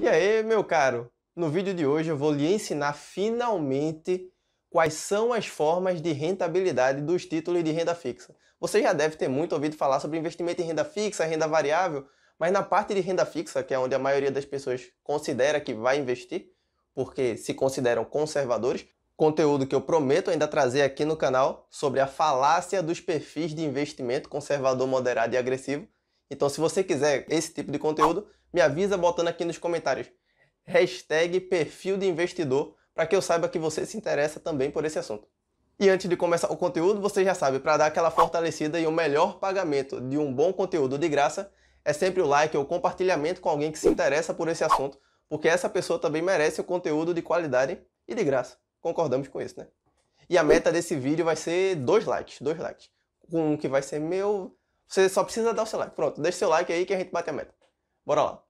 E aí, meu caro? No vídeo de hoje eu vou lhe ensinar finalmente quais são as formas de rentabilidade dos títulos de renda fixa. Você já deve ter muito ouvido falar sobre investimento em renda fixa, renda variável, mas na parte de renda fixa, que é onde a maioria das pessoas considera que vai investir, porque se consideram conservadores, conteúdo que eu prometo ainda trazer aqui no canal sobre a falácia dos perfis de investimento conservador, moderado e agressivo. Então, se você quiser esse tipo de conteúdo, me avisa botando aqui nos comentários hashtag perfil de investidor para que eu saiba que você se interessa também por esse assunto. E antes de começar o conteúdo, você já sabe, para dar aquela fortalecida e o melhor pagamento de um bom conteúdo de graça é sempre o like ou o compartilhamento com alguém que se interessa por esse assunto, porque essa pessoa também merece o conteúdo de qualidade e de graça. Concordamos com isso, né? E a meta desse vídeo vai ser 2 likes. Com um que vai ser meu... Você só precisa dar o seu like. Pronto, deixa seu like aí que a gente bate a meta. Bora lá.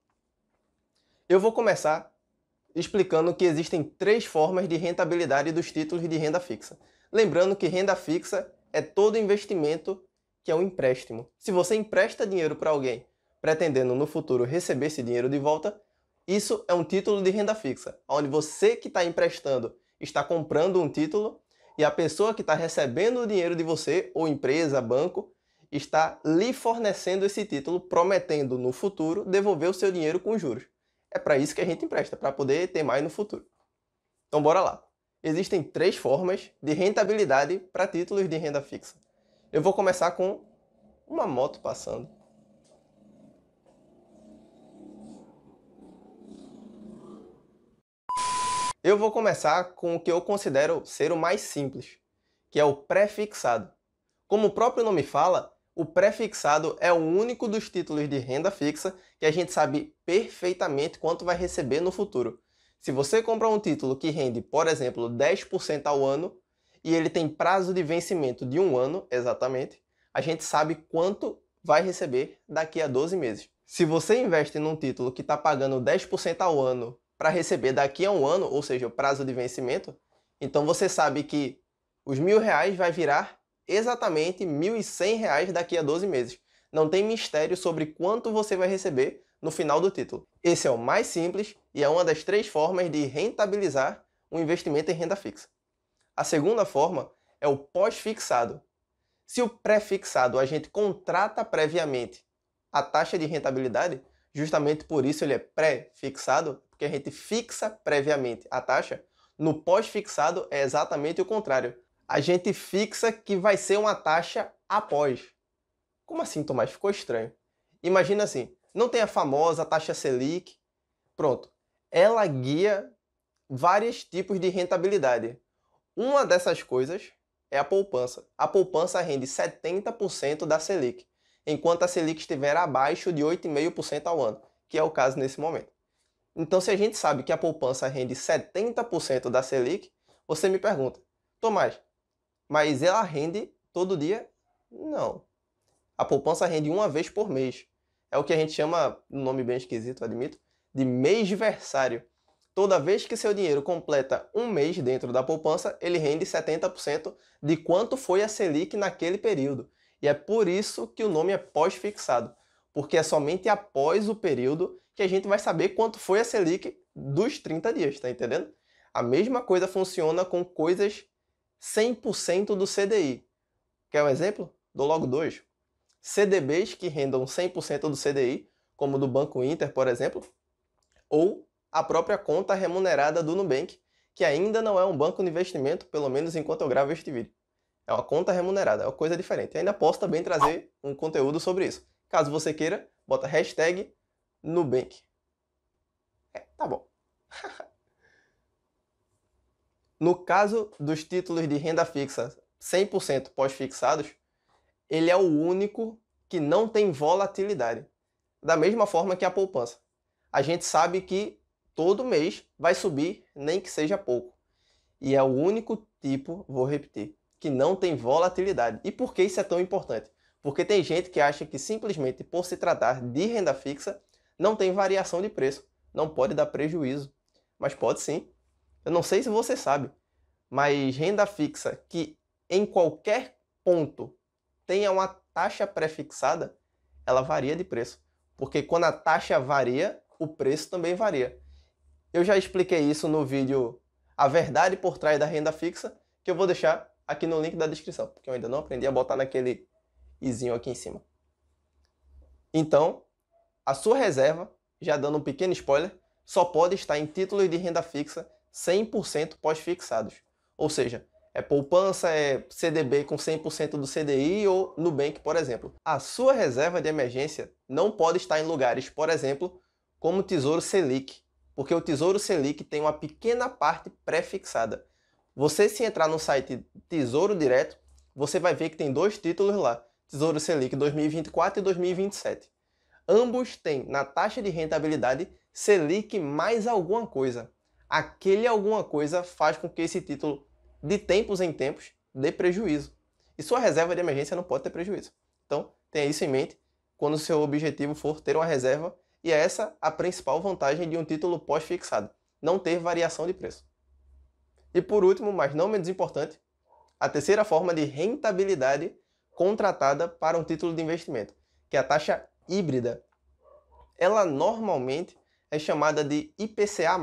Eu vou começar explicando que existem 3 formas de rentabilidade dos títulos de renda fixa. Lembrando que renda fixa é todo investimento que é um empréstimo. Se você empresta dinheiro para alguém pretendendo no futuro receber esse dinheiro de volta, isso é um título de renda fixa, onde você que está emprestando está comprando um título e a pessoa que está recebendo o dinheiro de você, ou empresa, banco, está lhe fornecendo esse título, prometendo no futuro devolver o seu dinheiro com juros. É para isso que a gente empresta, para poder ter mais no futuro. Então bora lá. Existem 3 formas de rentabilidade para títulos de renda fixa. Eu vou começar com uma moto passando. Eu vou começar com o que eu considero ser o mais simples, que é o pré-fixado. Como o próprio nome fala, o pré-fixado é o único dos títulos de renda fixa que a gente sabe perfeitamente quanto vai receber no futuro. Se você compra um título que rende, por exemplo, 10% ao ano, e ele tem prazo de vencimento de 1 ano, exatamente, a gente sabe quanto vai receber daqui a 12 meses. Se você investe num título que está pagando 10% ao ano para receber daqui a 1 ano, ou seja, o prazo de vencimento, então você sabe que os R$1.000 vai virar exatamente R$1.100 daqui a 12 meses. Não tem mistério sobre quanto você vai receber no final do título. Esse é o mais simples e é uma das 3 formas de rentabilizar um investimento em renda fixa. A segunda forma é o pós-fixado. Se o pré-fixado a gente contrata previamente a taxa de rentabilidade, justamente por isso ele é pré-fixado, porque a gente fixa previamente a taxa, no pós-fixado é exatamente o contrário. A gente fixa que vai ser uma taxa após. Como assim, Tomás? Ficou estranho. Imagina assim, não tem a famosa taxa Selic? Pronto. Ela guia vários tipos de rentabilidade. Uma dessas coisas é a poupança. A poupança rende 70% da Selic, enquanto a Selic estiver abaixo de 8,5% ao ano, que é o caso nesse momento. Então, se a gente sabe que a poupança rende 70% da Selic, você me pergunta, Tomás, mas ela rende todo dia? Não. A poupança rende uma vez por mês. É o que a gente chama, um nome bem esquisito, admito, de mêsversário. Toda vez que seu dinheiro completa um mês dentro da poupança, ele rende 70% de quanto foi a Selic naquele período. E é por isso que o nome é pós-fixado, porque é somente após o período que a gente vai saber quanto foi a Selic dos 30 dias, tá entendendo? A mesma coisa funciona com coisas 100% do CDI. Quer um exemplo? Dou logo 2. CDBs que rendam 100% do CDI, como do Banco Inter, por exemplo, ou a própria conta remunerada do Nubank, que ainda não é um banco de investimento, pelo menos enquanto eu gravo este vídeo. É uma conta remunerada, é uma coisa diferente. E ainda posso também trazer um conteúdo sobre isso. Caso você queira, bota hashtag Nubank. Tá bom. No caso dos títulos de renda fixa 100% pós-fixados, ele é o único que não tem volatilidade. Da mesma forma que a poupança. A gente sabe que todo mês vai subir, nem que seja pouco. E é o único tipo, vou repetir, que não tem volatilidade. E por que isso é tão importante? Porque tem gente que acha que simplesmente por se tratar de renda fixa, não tem variação de preço, não pode dar prejuízo. Mas pode sim. Eu não sei se você sabe, mas renda fixa que em qualquer ponto tenha uma taxa pré-fixada, ela varia de preço. Porque quando a taxa varia, o preço também varia. Eu já expliquei isso no vídeo A Verdade por Trás da Renda Fixa, que eu vou deixar aqui no link da descrição, porque eu ainda não aprendi a botar naquele izinho aqui em cima. Então, a sua reserva, já dando um pequeno spoiler, só pode estar em títulos de renda fixa 100% pós-fixados. Ou seja, é poupança, é CDB com 100% do CDI ou Nubank, por exemplo. A sua reserva de emergência não pode estar em lugares, por exemplo, como o Tesouro Selic, porque o Tesouro Selic tem uma pequena parte pré-fixada. Você, se entrar no site Tesouro Direto, você vai ver que tem dois títulos lá, Tesouro Selic 2024 e 2027. Ambos têm na taxa de rentabilidade Selic mais alguma coisa. Aquele alguma coisa faz com que esse título, de tempos em tempos, dê prejuízo. E sua reserva de emergência não pode ter prejuízo. Então, tenha isso em mente quando o seu objetivo for ter uma reserva, e é essa a principal vantagem de um título pós-fixado, não ter variação de preço. E por último, mas não menos importante, a terceira forma de rentabilidade contratada para um título de investimento, que é a taxa híbrida. Ela normalmente é chamada de IPCA+.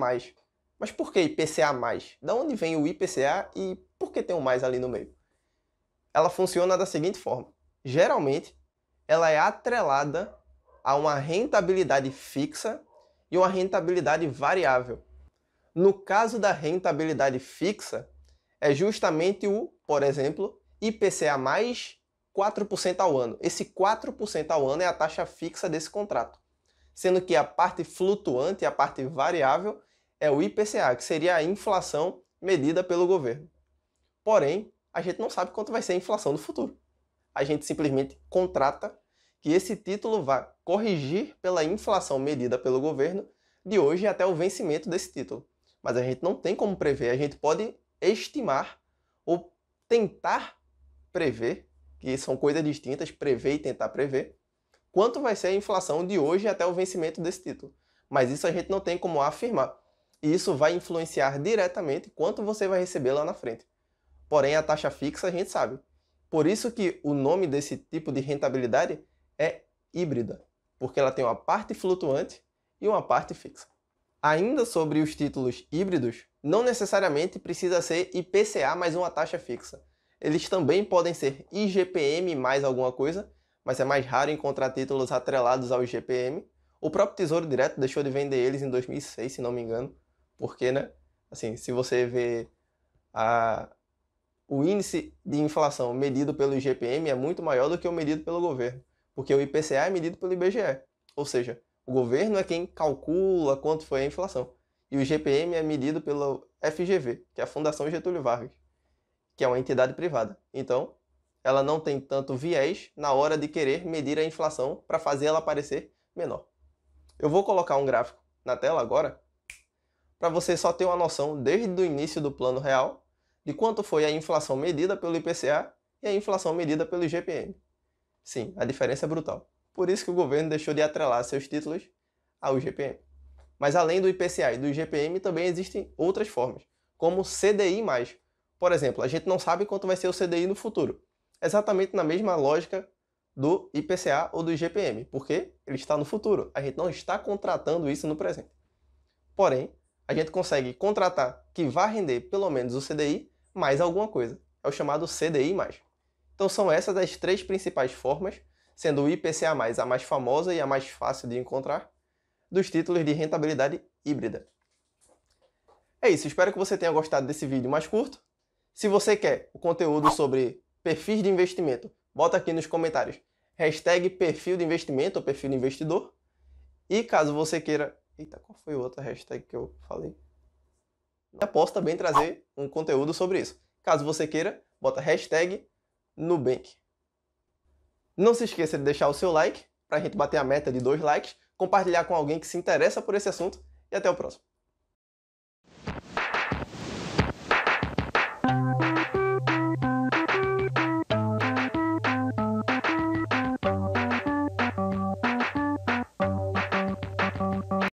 Mas por que IPCA+? Da onde vem o IPCA e por que tem um mais ali no meio? Ela funciona da seguinte forma. Geralmente, ela é atrelada a uma rentabilidade fixa e uma rentabilidade variável. No caso da rentabilidade fixa, é justamente o, por exemplo, IPCA mais 4% ao ano. Esse 4% ao ano é a taxa fixa desse contrato. Sendo que a parte flutuante, a parte variável, é o IPCA, que seria a inflação medida pelo governo. Porém, a gente não sabe quanto vai ser a inflação no futuro. A gente simplesmente contrata que esse título vá corrigir pela inflação medida pelo governo de hoje até o vencimento desse título. Mas a gente não tem como prever, a gente pode estimar ou tentar prever, que são coisas distintas, prever e tentar prever, quanto vai ser a inflação de hoje até o vencimento desse título. Mas isso a gente não tem como afirmar. E isso vai influenciar diretamente quanto você vai receber lá na frente. Porém, a taxa fixa a gente sabe. Por isso que o nome desse tipo de rentabilidade é híbrida, porque ela tem uma parte flutuante e uma parte fixa. Ainda sobre os títulos híbridos, não necessariamente precisa ser IPCA mais uma taxa fixa. Eles também podem ser IGPM mais alguma coisa, mas é mais raro encontrar títulos atrelados ao IGPM. O próprio Tesouro Direto deixou de vender eles em 2006, se não me engano, porque, né? Assim, se você vê o índice de inflação medido pelo IGPM é muito maior do que o medido pelo governo, porque o IPCA é medido pelo IBGE, ou seja, o governo é quem calcula quanto foi a inflação, e o IGPM é medido pelo FGV, que é a Fundação Getúlio Vargas, que é uma entidade privada. Então, ela não tem tanto viés na hora de querer medir a inflação para fazer ela parecer menor. Eu vou colocar um gráfico na tela agora, para você só ter uma noção desde o início do plano real de quanto foi a inflação medida pelo IPCA e a inflação medida pelo IGPM. Sim, a diferença é brutal. Por isso que o governo deixou de atrelar seus títulos ao IGPM. Mas além do IPCA e do IGPM, também existem outras formas, como CDI+. Por exemplo, a gente não sabe quanto vai ser o CDI no futuro. Exatamente na mesma lógica do IPCA ou do IGPM, porque ele está no futuro. A gente não está contratando isso no presente. Porém, a gente consegue contratar que vai render pelo menos o CDI mais alguma coisa. É o chamado CDI+. Então são essas as três principais formas, sendo o IPCA+, a mais famosa e a mais fácil de encontrar, dos títulos de rentabilidade híbrida. É isso, espero que você tenha gostado desse vídeo mais curto. Se você quer o conteúdo sobre perfis de investimento, bota aqui nos comentários hashtag perfil de investimento ou perfil de investidor. E caso você queira... Eita, qual foi a outra hashtag que eu falei? Eu posso também trazer um conteúdo sobre isso. Caso você queira, bota hashtag Nubank. Não se esqueça de deixar o seu like, para a gente bater a meta de 2 likes, compartilhar com alguém que se interessa por esse assunto e até o próximo.